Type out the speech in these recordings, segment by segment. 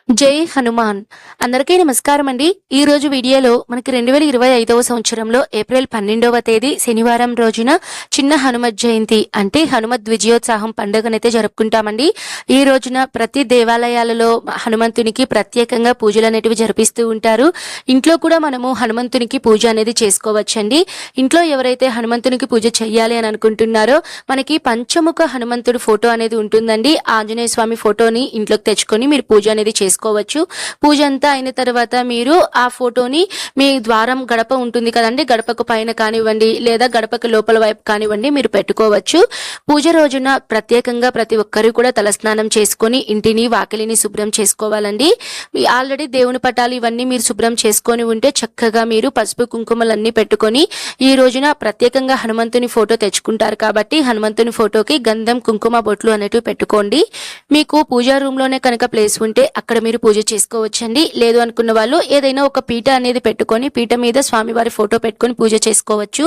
జై హనుమాన్. అందరికీ నమస్కారం అండి. ఈ రోజు వీడియోలో మనకి 2025వ సంవత్సరంలో ఏప్రిల్ 12వ తేదీ శనివారం రోజున చిన్న హనుమత్ జయంతి అంటే హనుమత్ విజయోత్సాహం పండుగనైతే జరుపుకుంటామండి. ఈ రోజున ప్రతి దేవాలయాలలో హనుమంతునికి ప్రత్యేకంగా పూజలు అనేటివి జరిపిస్తూ ఉంటారు. ఇంట్లో కూడా మనము హనుమంతునికి పూజ అనేది చేసుకోవచ్చండి. ఇంట్లో ఎవరైతే హనుమంతునికి పూజ చెయ్యాలి అని అనుకుంటున్నారో మనకి పంచముఖ హనుమంతుడు ఫోటో అనేది ఉంటుందండి. ఆంజనేయ స్వామి ఫోటోని ఇంట్లోకి తెచ్చుకొని మీరు పూజ అనేది చేసుకోవచ్చు. పూజ అంతా అయిన తర్వాత మీరు ఆ ఫోటోని మీ ద్వారం గడప ఉంటుంది కదండి, గడపకు పైన కానివ్వండి లేదా గడపకు లోపల వైపు కానివ్వండి మీరు పెట్టుకోవచ్చు. పూజ రోజున ప్రత్యేకంగా ప్రతి ఒక్కరు కూడా తలస్నానం చేసుకొని ఇంటిని వాకిలిని శుభ్రం చేసుకోవాలండి. ఆల్రెడీ దేవుని పటాలు ఇవన్నీ మీరు శుభ్రం చేసుకొని ఉంటే చక్కగా మీరు పసుపు కుంకుమలన్నీ పెట్టుకొని ఈ రోజున ప్రత్యేకంగా హనుమంతుని ఫోటో తెచ్చుకుంటారు కాబట్టి హనుమంతుని ఫోటోకి గంధం కుంకుమ బొట్లు అనేటివి పెట్టుకోండి. మీకు పూజా రూమ్ లోనే కనుక ప్లేస్ ఉంటే అక్కడ మీరు పూజ చేసుకోవచ్చండి. లేదు అనుకున్న వాళ్ళు ఏదైనా ఒక పీట అనేది పెట్టుకొని పీట మీద స్వామివారి ఫోటో పెట్టుకొని పూజ చేసుకోవచ్చు.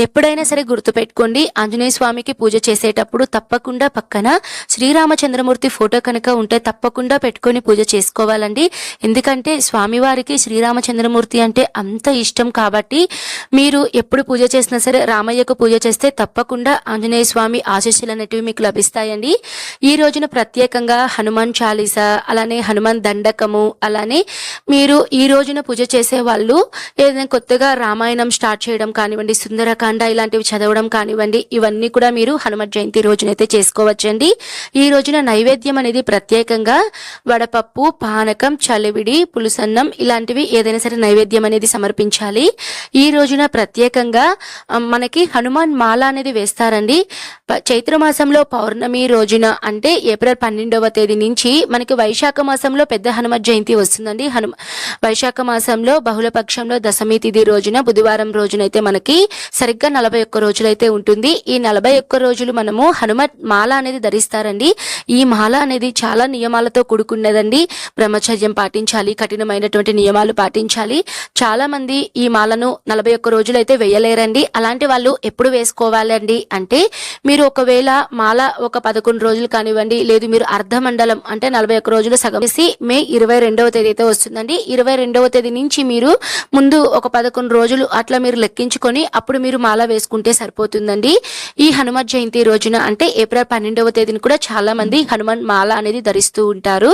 ఎప్పుడైనా సరే గుర్తు పెట్టుకోండి, ఆంజనేయ స్వామికి పూజ చేసేటప్పుడు తప్పకుండా పక్కన శ్రీరామచంద్రమూర్తి ఫోటో కనుక ఉంటే తప్పకుండా పెట్టుకొని పూజ చేసుకోవాలండి. ఎందుకంటే స్వామివారికి శ్రీరామచంద్రమూర్తి అంటే అంత ఇష్టం కాబట్టి మీరు ఎప్పుడు పూజ చేసినా సరే రామయ్యకు పూజ చేస్తే తప్పకుండా ఆంజనేయ స్వామి ఆశీస్సులు అనేటివి మీకు లభిస్తాయండి. ఈ రోజున ప్రత్యేకంగా హనుమాన్ చాలీసా అలానే హనుమాన్ దండకము అలానే మీరు ఈ రోజున పూజ చేసే వాళ్ళు ఏదైనా కొత్తగా రామాయణం స్టార్ట్ చేయడం కానివ్వండి, సుందరకాండ ఇలాంటివి చదవడం కానివ్వండి, ఇవన్నీ కూడా మీరు హనుమత్ జయంతి రోజునైతే చేసుకోవచ్చండి. ఈ రోజున నైవేద్యం అనేది ప్రత్యేకంగా వడపప్పు, పానకం, చలివిడి, పులుసన్నం ఇలాంటివి ఏదైనా సరే నైవేద్యం అనేది సమర్పించాలి. ఈ రోజున ప్రత్యేకంగా మనకి హనుమాన్ మాల అనేది వేస్తారండి. చైత్ర మాసంలో పౌర్ణమి రోజున అంటే ఏప్రిల్ 12వ తేదీ నుంచి మనకి వైశాఖ మాసంలో పెద్ద హనుమత్ జయంతి వస్తుందండి. వైశాఖ మాసంలో బహుళపక్షంలో దశమి తిథి రోజున బుధవారం రోజునైతే మనకి సరిగ్గా 41 రోజులైతే ఉంటుంది. ఈ 41 రోజులు మనము హనుమత్ మాల అనేది ధరిస్తారండి. ఈ మాల అనేది చాలా నియమాలతో కూడుకున్నదండి. బ్రహ్మచర్యం పాటించాలి, కఠినమైనటువంటి నియమాలు పాటించాలి. చాలా మంది ఈ మాలను 41 రోజులు అయితే వేయలేరండి. అలాంటి వాళ్ళు ఎప్పుడు వేసుకోవాలండి అంటే మీరు ఒకవేళ మాల ఒక 11 రోజులు కానివ్వండి, లేదు మీరు అర్ధమండలం అంటే 41 రోజులు సగం చేసి మే 22వ తేదీ అయితే వస్తుందండి. 22వ తేదీ నుంచి మీరు ముందు ఒక 11 రోజులు అట్లా మీరు లెక్కించుకొని అప్పుడు మీరు మాల వేసుకుంటే సరిపోతుందండి. ఈ హనుమత్ జయంతి రోజున అంటే ఏప్రిల్ 12వ తేదీని కూడా చాలా మంది హనుమాన్ మాల అనేది ధరిస్తూ ఉంటారు.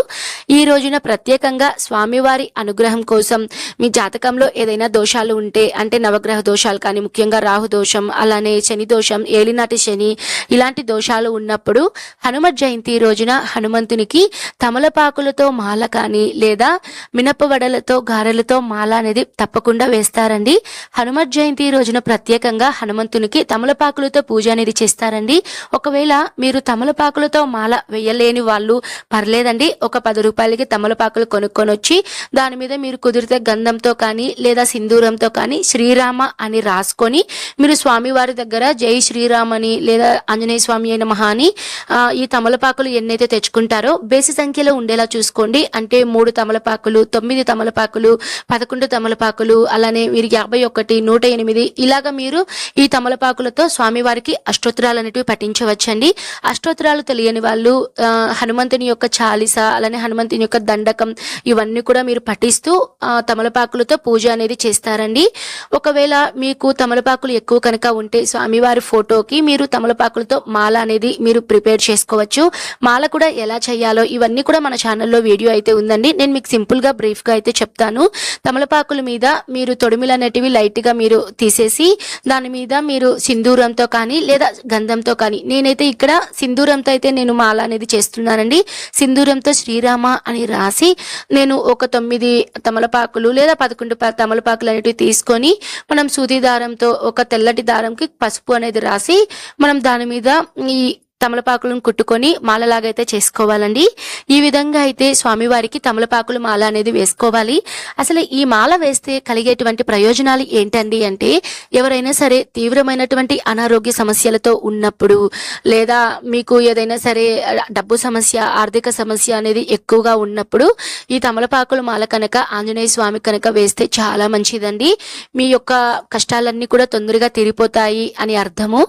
ఈ రోజున ప్రత్యేకంగా స్వామివారి అనుగ్రహం కోసం మీ జాతకంలో ఏదైనా దోషాలు ఉంటే అంటే నవగ్రహ దోషాలు కానీ ముఖ్యంగా రాహు దోషం అలానే శని దోషం, ఏలినాటి శని ఇలాంటి దోషాలు ఉన్నప్పుడు హనుమత్ జయంతి రోజున హనుమంతునికి తమలపాకులతో మాల కానీ లేదా మినపవడలతో గారెలతో మాల అనేది తప్పకుండా వేస్తారండి. హనుమత్ జయంతి రోజున ప్రత్యేకంగా హనుమంతునికి తమలపాకులతో పూజ అనేది చేస్తారండి. ఒకవేళ మీరు తమలపాకులతో మాల వేయలేని వాళ్ళు పర్లేదండి, ఒక 10 రూపాయలకి తమలపాకులు కొనుక్కొని వచ్చి దాని మీద మీరు కుదిరితే గంధంతో కానీ లేదా సింధూరంతో కానీ శ్రీరామ అని రాసుకొని మీరు స్వామివారి దగ్గర జై శ్రీరామ్ అని లేదా ఆంజనేయ స్వామి అయిన మహా అని ఈ తమలపాకులు ఎన్నైతే తెచ్చుకుంటారో బేసి సంఖ్యలో ఉండేలా చూసుకోండి. అంటే 3 తమలపాకులు, 9 తమలపాకులు, 11 తమలపాకులు అలానే మీరు 51, 108 ఇలాగా మీరు ఈ తమలపాకులతో స్వామివారికి అష్టోత్తరాలు అనేటివి పఠించవచ్చండి. అష్టోత్తరాలు తెలియని వాళ్ళు హనుమంతుని యొక్క చాలీస అలానే హనుమంతుని యొక్క దండకం ఇవన్నీ కూడా మీరు పఠిస్తూ తమలపాకులతో పూజ అనేది చేస్తారండి. ఒకవేళ మీకు తమలపాకులు ఎక్కువ కనుక ఉంటే స్వామివారి ఫోటోకి మీరు తమలపాకులతో మాల అనేది మీరు ప్రిపేర్ చేసుకోవచ్చు. మాల కూడా ఎలా చేయాలో ఇవన్నీ కూడా మన ఛానల్లో వీడియో అయితే ఉందండి. నేను మీకు సింపుల్ గా బ్రీఫ్ గా అయితే చెప్తాను. తమలపాకుల మీద మీరు తొడిమిలు అనేటివి లైట్ గా మీరు తీసేసి దాని మీద మీరు సింధూరంతో కానీ లేదా గంధంతో కానీ, నేనైతే ఇక్కడ సింధూరంతో అయితే నేను మాల అనేది చేస్తున్నానండి. సింధూరంతో శ్రీరామ అని రాసి నేను ఒక 9 తమలపాకులు లేదా 11 తమలపాకులు అనేటివి తీసుకొని మనం సూది దారంతో ఒక తెల్లటి దారంకి పసుపు అనేది రాసి మనం దాని మీద ఈ తమలపాకులను కుట్టుకొని మాలలాగైతే చేసుకోవాలండి. ఈ విధంగా అయితే స్వామివారికి తమలపాకులు మాల అనేది వేసుకోవాలి. అసలు ఈ మాల వేస్తే కలిగేటువంటి ప్రయోజనాలు ఏంటండి అంటే ఎవరైనా సరే తీవ్రమైనటువంటి అనారోగ్య సమస్యలతో ఉన్నప్పుడు లేదా మీకు ఏదైనా సరే డబ్బు సమస్య, ఆర్థిక సమస్య అనేది ఎక్కువగా ఉన్నప్పుడు ఈ తమలపాకుల మాల కనుక ఆంజనేయ స్వామి కనుక వేస్తే చాలా మంచిదండి. మీ యొక్క కష్టాలన్నీ కూడా తొందరగా తీరిపోతాయి అని అర్థము.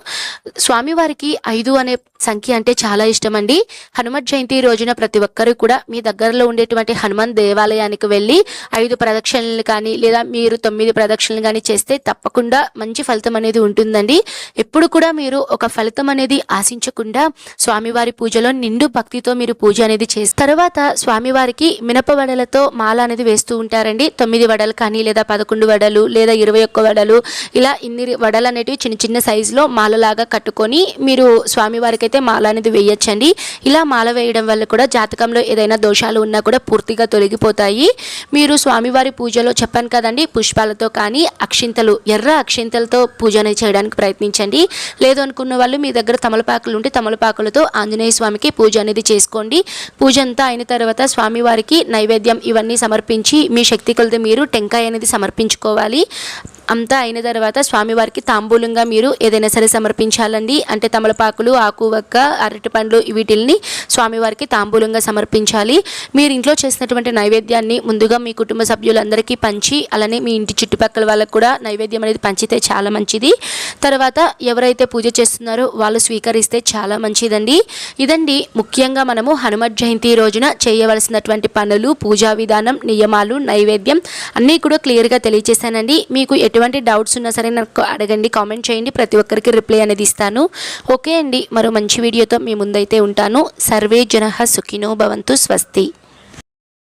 స్వామివారికి 5 అనే సంఖ్య అంటే చాలా ఇష్టం అండి. హనుమత్ జయంతి రోజున ప్రతి ఒక్కరు కూడా మీ దగ్గరలో ఉండేటువంటి హనుమాన్ దేవాలయానికి వెళ్ళి 5 ప్రదక్షిణలు కానీ లేదా మీరు 9 ప్రదక్షిణలు కానీ చేస్తే తప్పకుండా మంచి ఫలితం అనేది ఉంటుందండి. ఎప్పుడు కూడా మీరు ఒక ఫలితం అనేది ఆశించకుండా స్వామివారి పూజలో నిండు భక్తితో మీరు పూజ అనేది చేస్తారు. తర్వాత స్వామివారికి మినప వడలతో మాల అనేది వేస్తూ ఉంటారండి. 9 వడలు కానీ లేదా 11 వడలు లేదా 21 వడలు ఇలా ఇన్ని వడలు అనేటివి చిన్న చిన్న సైజులో మాలలాగా కట్టుకొని మీరు స్వామివారికి అయితే మాల అనేది వేయచ్చండి. ఇలా మాల వేయడం వల్ల కూడా జాతకంలో ఏదైనా దోషాలు ఉన్నా కూడా పూర్తిగా తొలగిపోతాయి. మీరు స్వామివారి పూజలో చెప్పాను కదండి, పుష్పాలతో కానీ అక్షింతలు, ఎర్ర అక్షింతలతో పూజ అనేది చేయడానికి ప్రయత్నించండి. లేదు అనుకున్న వాళ్ళు మీ దగ్గర తమలపాకులు ఉంటే తమలపాకులతో ఆంజనేయ స్వామికి పూజ అనేది చేసుకోండి. పూజ అంతా అయిన తర్వాత స్వామివారికి నైవేద్యం ఇవన్నీ సమర్పించి మీ శక్తి కొలది మీరు టెంకాయ అనేది సమర్పించుకోవాలి. అంతా అయిన తర్వాత స్వామివారికి తాంబూలంగా మీరు ఏదైనా సరే సమర్పించాలండి. అంటే తమలపాకులు, ఆకు వక్క, అరటి పండ్లు వీటిల్ని స్వామివారికి తాంబూలంగా సమర్పించాలి. మీరు ఇంట్లో చేసినటువంటి నైవేద్యాన్ని ముందుగా మీ కుటుంబ సభ్యులందరికీ పంచి అలానే మీ ఇంటి చుట్టుపక్కల వాళ్ళకు కూడా నైవేద్యం అనేది పంచితే చాలా మంచిది. తర్వాత ఎవరైతే పూజ చేస్తున్నారో వాళ్ళు స్వీకరిస్తే చాలా మంచిదండి. ఇదండి ముఖ్యంగా మనము హనుమత్ జయంతి రోజున చేయవలసినటువంటి పనులు, పూజా విధానం, నియమాలు, నైవేద్యం అన్నీ కూడా క్లియర్గా తెలియజేశానండి. మీకు ఎటువంటి డౌట్స్ ఉన్నా సరే నాకు అడగండి, కామెంట్ చేయండి, ప్రతి ఒక్కరికి రిప్లై అనేది ఇస్తాను. ఓకే అండి, మరో మంచి వీడియోతో మీ ముందైతే ఉంటాను. సర్వే జనః సుఖినో భవంతు. స్వస్తి.